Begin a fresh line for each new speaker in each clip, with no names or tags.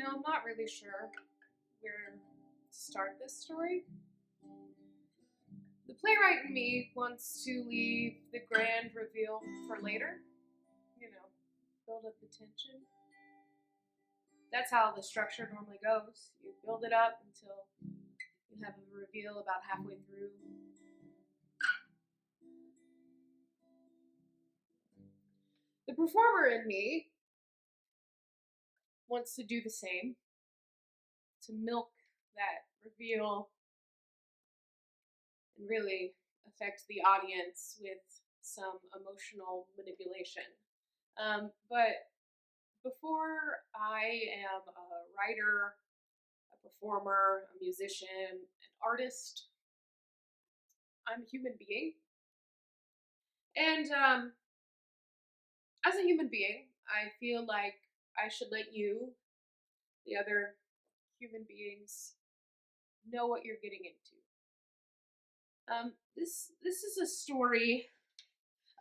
I'm not really sure where to start this story. The playwright in me wants to leave the grand reveal for later, build up the tension. That's how the structure normally goes. You build it up until you have a reveal about halfway through. The performer in me wants to do the same, to milk that reveal and really affect the audience with some emotional manipulation. But before I am a writer, a performer, a musician, an artist, I'm a human being. And as a human being, I feel like I should let you, the other human beings, know what you're getting into. This is a story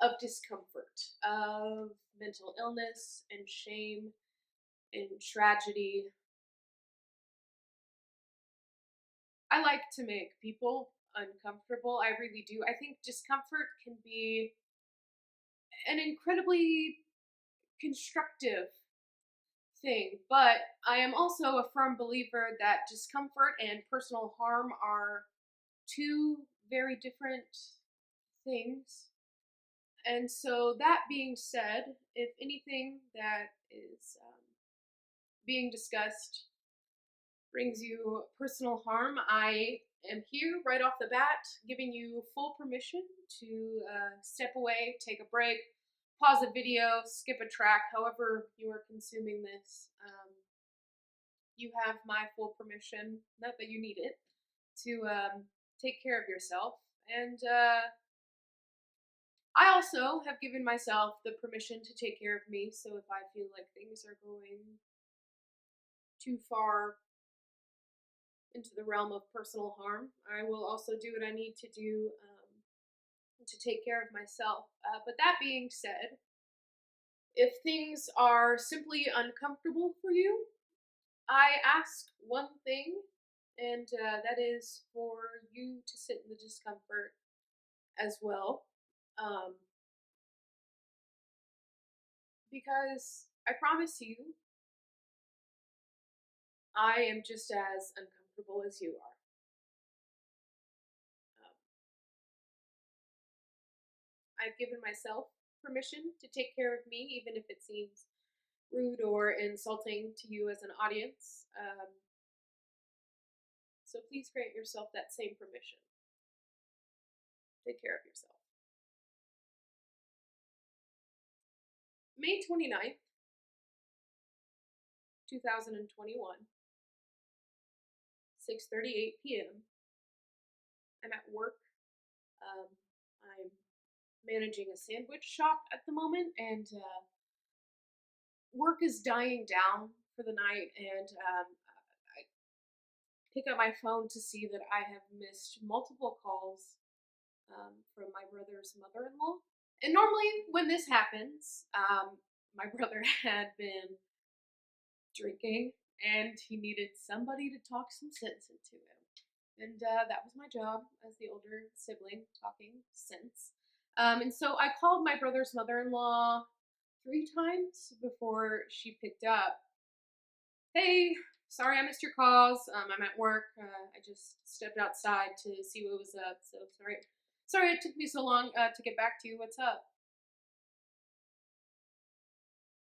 of discomfort, of mental illness and shame and tragedy. I like to make people uncomfortable. I really do. I think discomfort can be an incredibly constructive thing, but I am also a firm believer that discomfort and personal harm are two very different things. And so, that being said, if anything that is being discussed brings you personal harm, I am here right off the bat giving you full permission to step away, take a break, pause a video, skip a track, however you are consuming this. You have my full permission, not that you need it, to take care of yourself. And I also have given myself the permission to take care of me, so if I feel like things are going too far into the realm of personal harm, I will also do what I need to do to take care of myself. But that being said, if things are simply uncomfortable for you, I ask one thing, and that is for you to sit in the discomfort as well. Because I promise you, I am just as uncomfortable as you are. I've given myself permission to take care of me, even if it seems rude or insulting to you as an audience. So please grant yourself that same permission. Take care of yourself. May 29th, 2021, 6:38 p.m. I'm at work. I'm managing a sandwich shop at the moment, and work is dying down for the night, and I pick up my phone to see that I have missed multiple calls from my brother's mother-in-law. And normally, when this happens, my brother had been drinking, and he needed somebody to talk some sense into him. And that was my job as the older sibling, talking sense. And so I called my brother's mother-in-law 3 times before she picked up. Hey, sorry I missed your calls. I'm at work. I just stepped outside to see what was up. So sorry it took me so long to get back to you. What's up?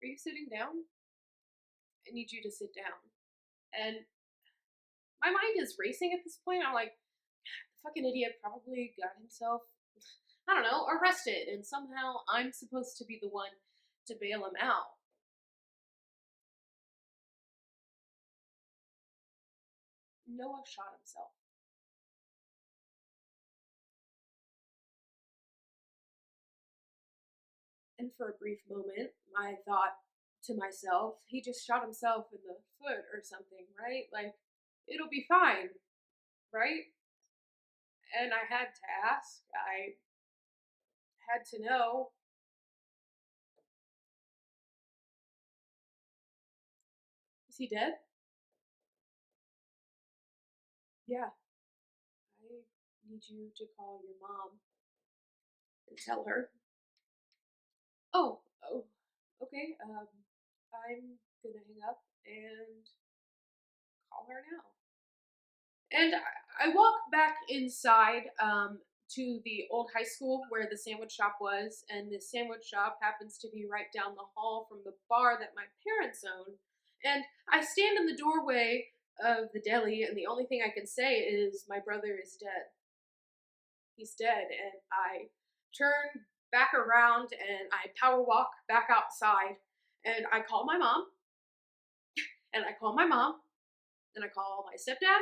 Are you sitting down? I need you to sit down. And my mind is racing at this point. I'm like, the fucking idiot probably got himself, I don't know, arrested, and somehow I'm supposed to be the one to bail him out. Noah shot himself. And for a brief moment, I thought to myself, he just shot himself in the foot or something, right? Like, it'll be fine, right? and I had to ask. I had to know. Is he dead? Yeah. I need you to call your mom and tell her. Oh, okay. I'm gonna hang up and call her now. And I walk back inside to the old high school where the sandwich shop was, and the sandwich shop happens to be right down the hall from the bar that my parents own. And I stand in the doorway of the deli, and the only thing I can say is, "My brother is dead. He's dead." And I turn back around and I power walk back outside, and I call my mom, and I call my mom, and I call my stepdad,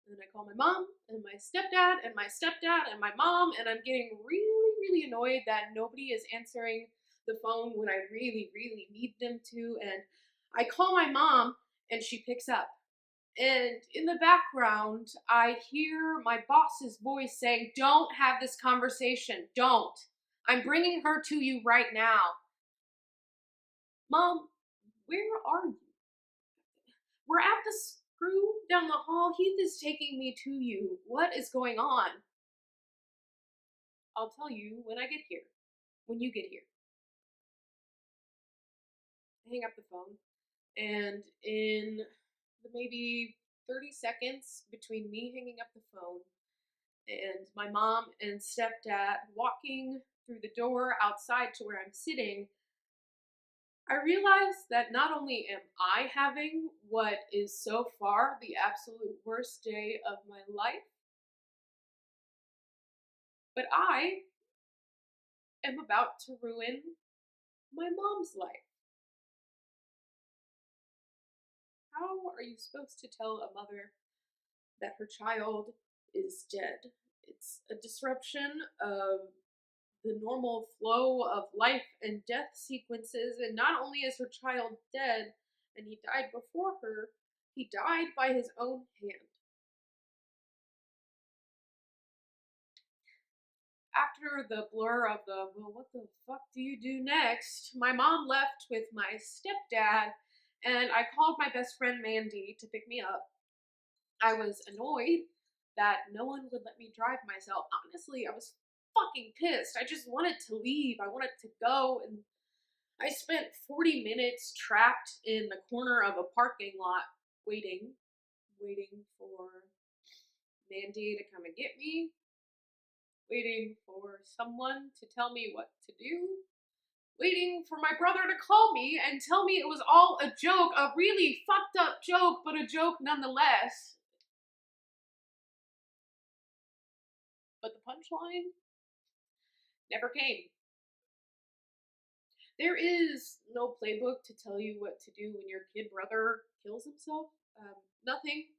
and then I call my mom, and my stepdad, and my stepdad, and my mom, and I'm getting really, really annoyed that nobody is answering the phone when I really, really need them to. And I call my mom, and she picks up. And in the background, I hear my boss's voice saying, "Don't have this conversation. Don't. I'm bringing her to you right now." Mom, where are you? We're at the screw down the hall. Heath is taking me to you. What is going on? I'll tell you when I get here. When you get here. I hang up the phone, and in the maybe 30 seconds between me hanging up the phone and my mom and stepdad walking through the door outside to where I'm sitting, I realize that not only am I having what is so far the absolute worst day of my life, but I am about to ruin my mom's life. How are you supposed to tell a mother that her child is dead? It's a disruption of the normal flow of life and death sequences, and not only is her child dead and he died before her, he died by his own hand. After the blur of the, "well, what the fuck do you do next?" my mom left with my stepdad, and I called my best friend Mandy to pick me up. I was annoyed that no one would let me drive myself. Honestly, I was fucking pissed. I just wanted to leave. I wanted to go, and I spent 40 minutes trapped in the corner of a parking lot waiting for Mandy to come and get me, waiting for someone to tell me what to do, waiting for my brother to call me and tell me it was all a joke, a really fucked up joke, but a joke nonetheless. But the punchline never came. There is no playbook to tell you what to do when your kid brother kills himself. Nothing,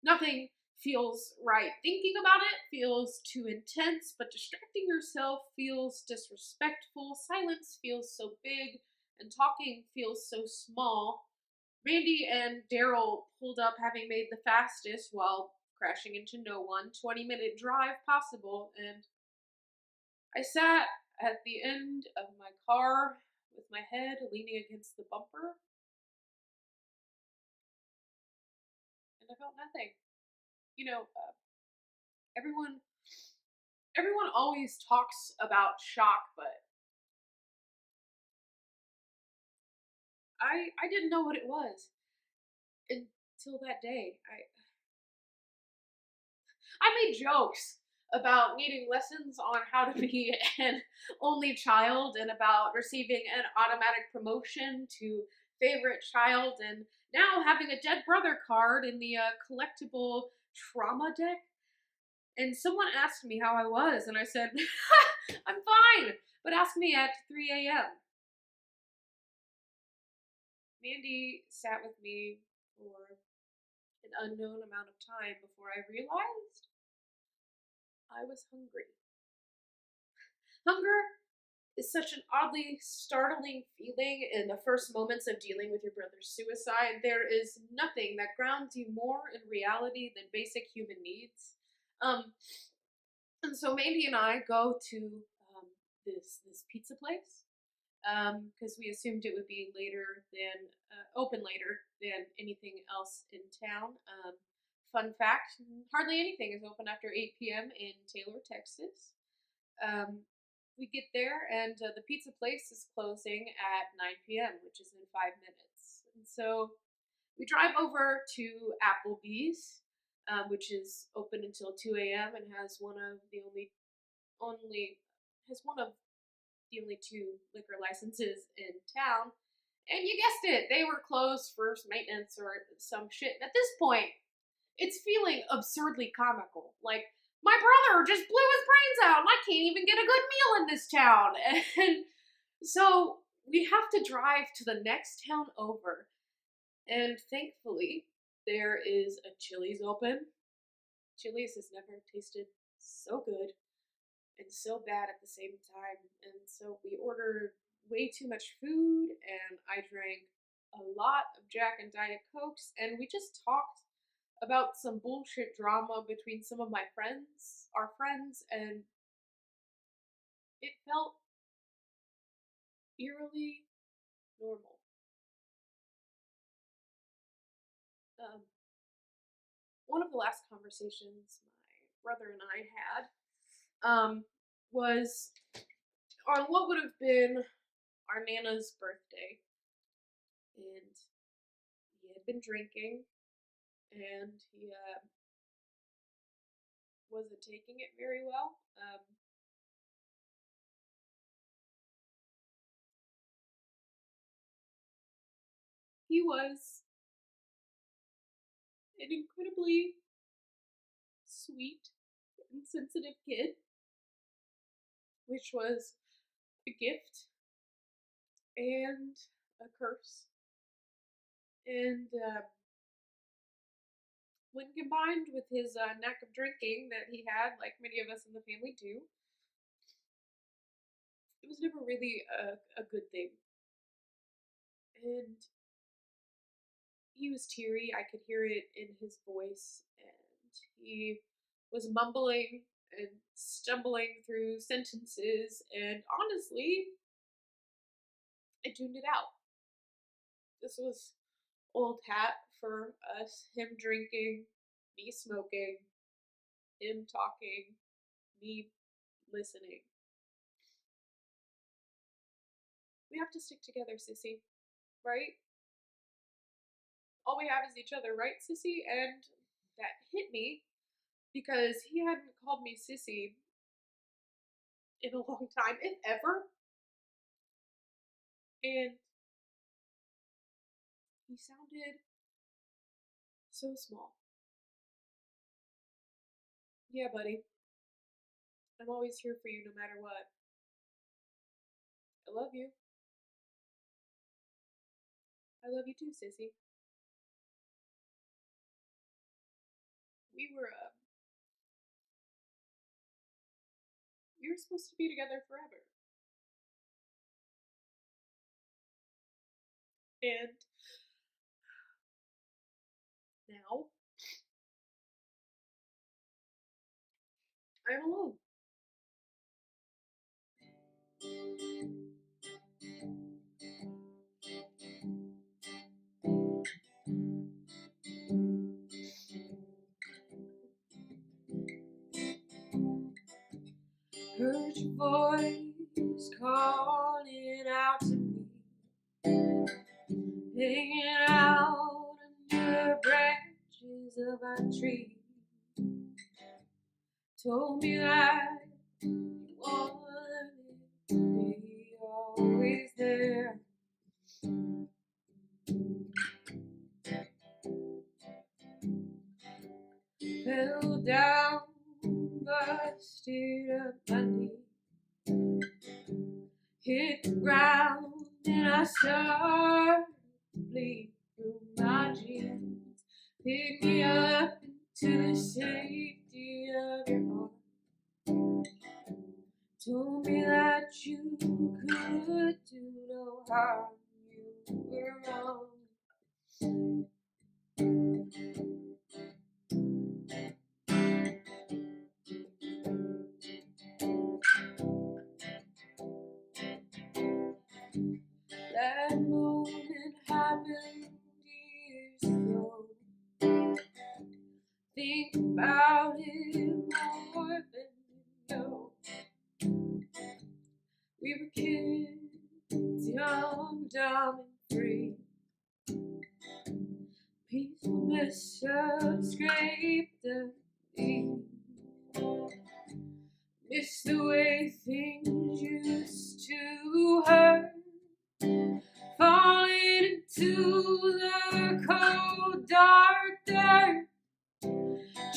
nothing feels right. Thinking about it feels too intense, but distracting yourself feels disrespectful. Silence feels so big, and talking feels so small. Randy and Daryl pulled up, having made the fastest while crashing into no one 20-minute drive possible, and I sat at the end of my car with my head leaning against the bumper, and I felt nothing. You know, everyone everyone always talks about shock, but I didn't know what it was until that day. I made jokes about needing lessons on how to be an only child, and about receiving an automatic promotion to favorite child, and now having a dead brother card in the collectible trauma deck. And someone asked me how I was, and I said, "I'm fine, but ask me at 3 a.m." Mandy sat with me for an unknown amount of time before I realized I was hungry. Hunger is such an oddly startling feeling in the first moments of dealing with your brother's suicide. There is nothing that grounds you more in reality than basic human needs. Um, And so Mandy and I go to this pizza place because we assumed it would be later than open later than anything else in town. Fun fact: hardly anything is open after 8 p.m. in Taylor, Texas. Um, we get there, and the pizza place is closing at 9 p.m., which is in 5 minutes. And so we drive over to Applebee's, which is open until 2 a.m. and has only has one of the only two liquor licenses in town. And you guessed it, they were closed for maintenance or some shit. And at this point, it's feeling absurdly comical. Like, my brother just blew his brains out and I can't even get a good meal in this town. And so we have to drive to the next town over. And thankfully, there is a Chili's open. Chili's has never tasted so good and so bad at the same time. And so we ordered way too much food, and I drank a lot of Jack and Diet Cokes, and we just talked about some bullshit drama between some of our friends, and it felt eerily normal. Um, One of the last conversations my brother and I had was on what would have been our Nana's birthday. And he had been drinking, and he wasn't taking it very well. He was an incredibly sweet and sensitive kid, which was a gift and a curse. And when combined with his knack of drinking that he had, like many of us in the family do, it was never really a good thing. And he was teary. I could hear it in his voice, and he was mumbling and stumbling through sentences, and honestly, I tuned it out. This was old hat for us. Him drinking, me smoking, him talking, me listening. We have to stick together, Sissy, right? All we have is each other, right, Sissy? And that hit me because he hadn't called me Sissy in a long time, if ever. And he sounded so small. Yeah, buddy. I'm always here for you no matter what. I love you. I love you too, Sissy. We were we were supposed to be together forever. And now I'm alone. Heard your voice calling out to me, hanging out under branches of a tree. Told me that you wanted to be always there. Fell down, busted up my knee, hit the ground, and I started to bleed through my jeans. Pick me up into the safety of your arms. Told me that you could do no harm, you were wrong. We were kids, young, dumb, and free. Peaceful bliss of scraped the knee. Miss the way things used to hurt. Falling into the cold, dark dirt.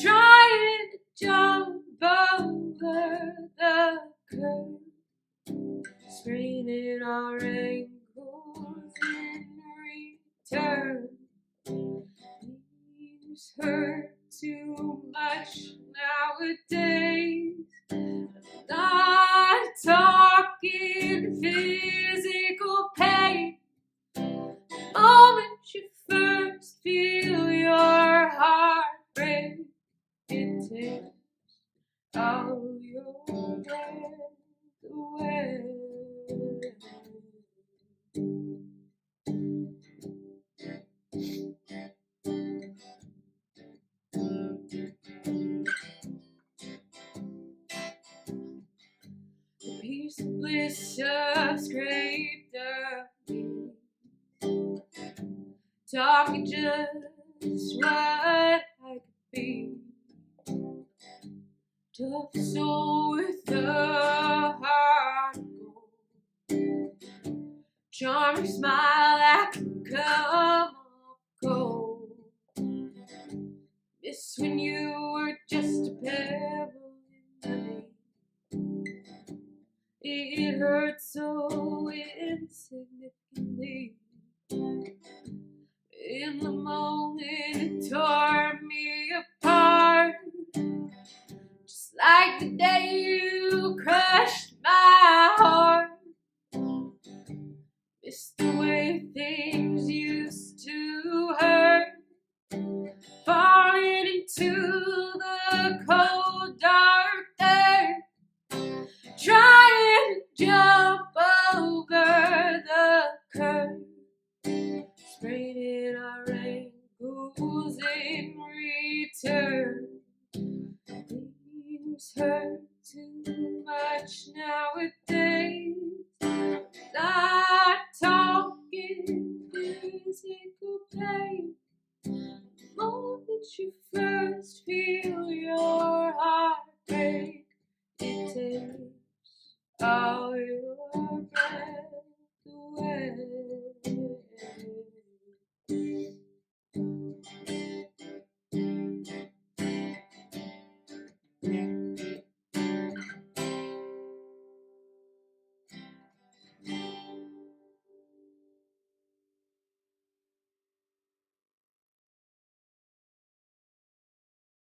Trying to jump over the curb. Spraining our ankles in return. Things hurt too much nowadays. Not talking physical pain. The moment you first feel your heart break, it takes all your breath away. The peace and bliss of scraped the knee. Talking just what I could be. Tough soul with a heart of gold. Charming smile that can come up cold. Miss when you were just a pebble in the lake. It hurt so insignificantly. In the moment it tore me apart. Just like the day you crushed my heart. Miss the way things used to hurt. Falling into the cold, dark dirt. Trying to jump over the curb. Spraining our ankles in return. Things hurt too much nowadays. Not talking physical pain. The moment you first feel your